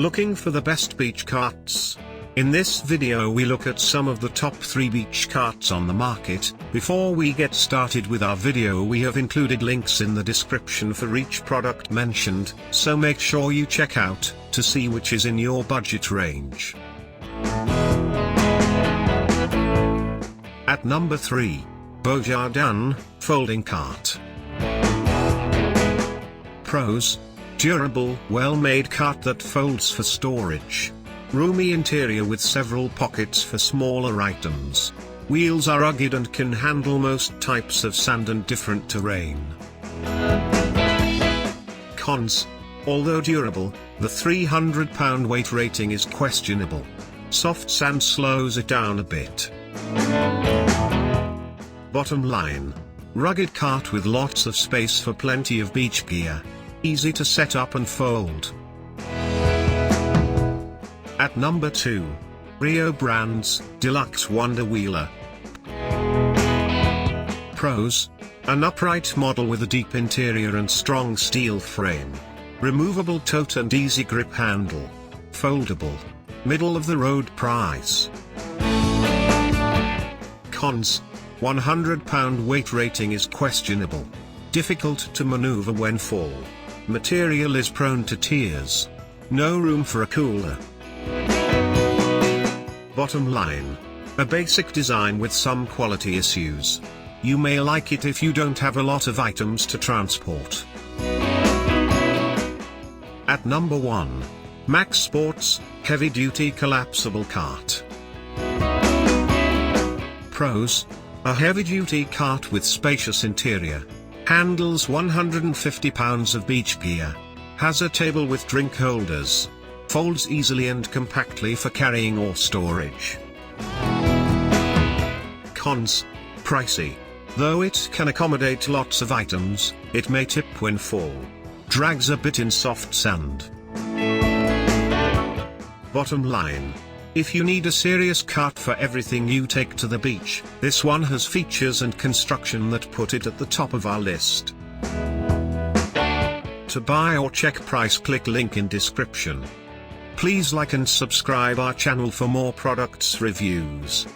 Looking for the best beach carts? In this video we look at some of the top 3 beach carts on the market. Before we get started with our video, we have included links in the description for each product mentioned, so make sure you check out to see which is in your budget range. At number 3, BEAU JARDIN Folding Cart. Pros: durable, well-made cart that folds for storage. Roomy interior with several pockets for smaller items. Wheels are rugged and can handle most types of sand and different terrain. Cons: although durable, the 300-pound weight rating is questionable. Soft sand slows it down a bit. Bottom line: rugged cart with lots of space for plenty of beach gear. Easy to set up and fold. At number 2, BEAU Brands Deluxe Wonder Wheeler. Pros: an upright model with a deep interior and strong steel frame. Removable tote and easy grip handle. Foldable. Middle of the road price. Cons: 100-pound weight rating is questionable. Difficult to maneuver when full. Material is prone to tears. No room for a cooler. Bottom line: a basic design with some quality issues. You may like it if you don't have a lot of items to transport. At number 1, MAGz Sports Heavy Duty Collapsible Cart. Pros: a heavy-duty cart with spacious interior. Handles 150 pounds of beach gear. Has a table with drink holders. Folds easily and compactly for carrying or storage. Cons: pricey. Though it can accommodate lots of items, it may tip when full. Drags a bit in soft sand. Bottom line: if you need a serious cart for everything you take to the beach, this one has features and construction that put it at the top of our list. To buy or check price, click link in description. Please like and subscribe our channel for more products reviews.